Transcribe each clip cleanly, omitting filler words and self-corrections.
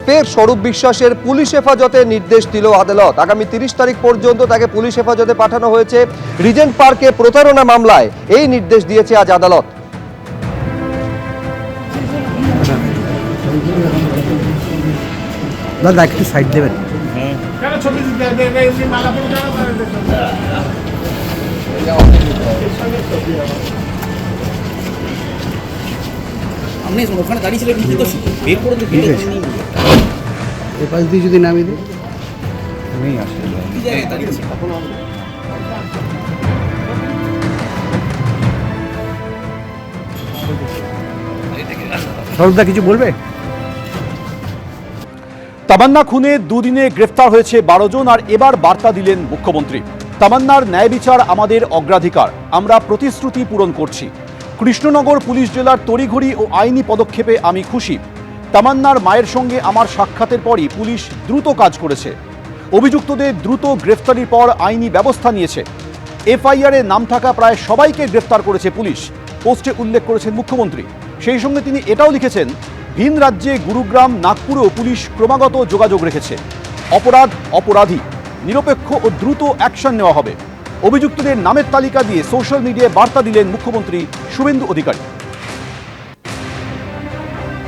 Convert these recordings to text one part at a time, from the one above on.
ফের স্বরূপ বিশ্বাসের পুলিশ হেফাজতে নির্দেশ দিল আদালত। আগামী 30 তারিখ পর্যন্ত তাকে পুলিশ হেফাজতে পাঠানো হয়েছে। রিজেন্ট পার্কে প্রতারণা মামলায় এই নির্দেশ দিয়েছে আজ আদালত। দাদা একটু সাইড দেবেন। আপনি ওখানে দাঁড়িয়ে ছিলেন, কিন্তু বের করে এ পাশ দিয়ে যদি নামিয়ে দিই আমি আসি। কি জায়গায় দাঁড়িয়েছি? সরবদা কিছু বলবে? তামান্না খুনে দুদিনে গ্রেফতার হয়েছে 12 জন, আর এবার বার্তা দিলেন মুখ্যমন্ত্রী। তামান্নার ন্যায় বিচার আমাদের অগ্রাধিকার, আমরা প্রতিশ্রুতি পূরণ করছি। কৃষ্ণনগর পুলিশ জেলার তড়িঘড়ি ও আইনি পদক্ষেপে আমি খুশি। তামান্নার মায়ের সঙ্গে আমার সাক্ষাতের পরই পুলিশ দ্রুত কাজ করেছে। অভিযুক্তদের দ্রুত গ্রেফতারির পর আইনি ব্যবস্থা নিয়েছে। এফআইআরে নাম থাকা প্রায় সবাইকে গ্রেফতার করেছে পুলিশ, পোস্টে উল্লেখ করেছেন মুখ্যমন্ত্রী। সেই সঙ্গে তিনি এটাও লিখেছেন, ভিন রাজ্যে গুরুগ্রাম, নাগপুরেও পুলিশ ক্রমাগত যোগাযোগ রেখেছে। অপরাধ অপরাধী, নিরপেক্ষ ও দ্রুত অ্যাকশন নেওয়া হবে। অভিযুক্তদের নামের তালিকা দিয়ে সোশ্যাল মিডিয়ায় বার্তা দিলেন মুখ্যমন্ত্রী শুভেন্দু অধিকারী।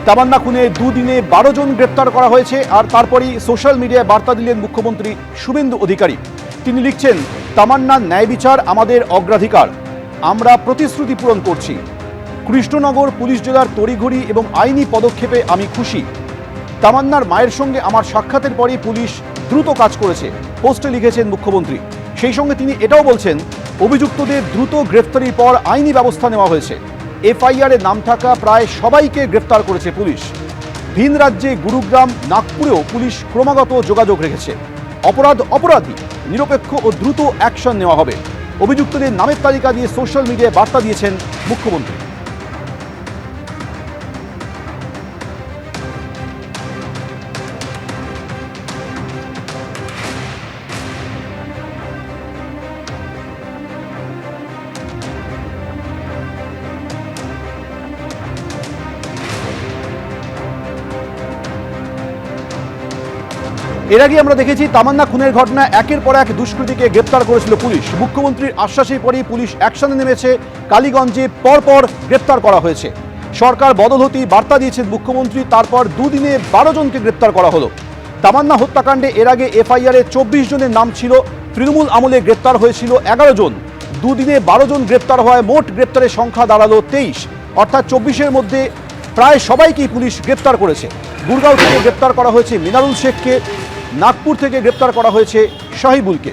তামান্না খুনে দুদিনে 12 জন গ্রেপ্তার করা হয়েছে, আর তারপরই সোশ্যাল মিডিয়ায় বার্তা দিলেন মুখ্যমন্ত্রী শুভেন্দু অধিকারী। তিনি লিখছেন, তামান্নার ন্যায় বিচার আমাদের অগ্রাধিকার, আমরা প্রতিশ্রুতি পূরণ করছি। কৃষ্ণনগর পুলিশ জেলার তড়িঘড়ি এবং আইনি পদক্ষেপে আমি খুশি। তামান্নার মায়ের সঙ্গে আমার সাক্ষাতের পরই পুলিশ দ্রুত কাজ করেছে, পোস্টে লিখেছেন মুখ্যমন্ত্রী। সেই সঙ্গে তিনি এটাও বলছেন, অভিযুক্তদের দ্রুত গ্রেফতারির পর আইনি ব্যবস্থা নেওয়া হয়েছে। এফআইআরে নাম থাকা প্রায় সবাইকে গ্রেফতার করেছে পুলিশ। ভিন রাজ্যে গুরুগ্রাম, নাগপুরেও পুলিশ ক্রমাগত যোগাযোগ রেখেছে। অপরাধ অপরাধী, নিরপেক্ষ ও দ্রুত অ্যাকশন নেওয়া হবে। অভিযুক্তদের নামের তালিকা দিয়ে সোশ্যাল মিডিয়ায় বার্তা দিয়েছেন মুখ্যমন্ত্রী। এর আগে আমরা দেখেছি, তামান্না খুনের ঘটনা একের পর এক দুষ্কৃতীকে গ্রেপ্তার করেছিল পুলিশ। মুখ্যমন্ত্রীর আশ্বাসের পরেই পুলিশ অ্যাকশনে নেমেছে। কালীগঞ্জে পরপর গ্রেপ্তার করা হয়েছে। সরকার বদল হতেই বার্তা দিয়েছেন মুখ্যমন্ত্রী, তারপর দুদিনে 12 জনকে গ্রেপ্তার করা হলো। তামান্না হত্যাকাণ্ডে এর আগে এফআইআরে 24 জনের নাম ছিল, তৃণমূল আমলে গ্রেপ্তার হয়েছিল 11 জন। দুদিনে 12 জন গ্রেপ্তার হওয়ায় মোট গ্রেপ্তারের সংখ্যা দাঁড়ালো 23, অর্থাৎ 24-এর মধ্যে প্রায় সবাইকেই পুলিশ গ্রেপ্তার করেছে। গুরগাঁও থেকে গ্রেপ্তার করা হয়েছে মিনারুল শেখকে, নাগপুর থেকে গ্রেপ্তার করা হয়েছে শাহিবুলকে।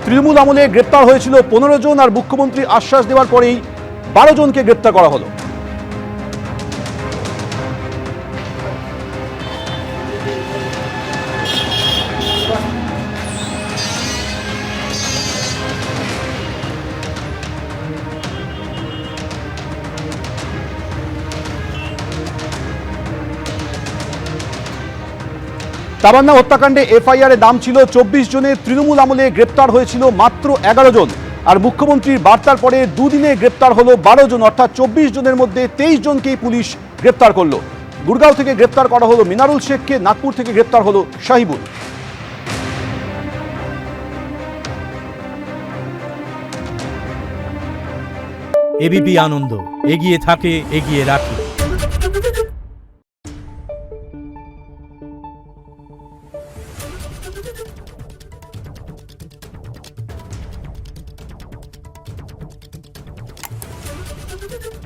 তৃণমূল আমলে গ্রেপ্তার হয়েছিল 15 জন, আর মুখ্যমন্ত্রী আশ্বাস দেওয়ার পরেই 12 জনকে গ্রেপ্তার করা হলো। তামান্না হত্যাকাণ্ডে এফআইআরে নাম ছিল 24 জনের, তৃণমূল আমলে গ্রেপ্তার হয়েছিল মাত্র 11 জন। আর মুখ্যমন্ত্রীর বার্তার পরে দুদিনে গ্রেপ্তার হলো 12 জন, অর্থাৎ 24 জনের মধ্যে 23 জনকেই পুলিশ গ্রেপ্তার করলো। গুরগাঁও থেকে গ্রেপ্তার করা হলো মিনারুল শেখকে, নাগপুর থেকে গ্রেপ্তার হলো শাহিবুল। এবিপি আনন্দ, এগিয়ে থাকে, এগিয়ে রাখে। Thank you.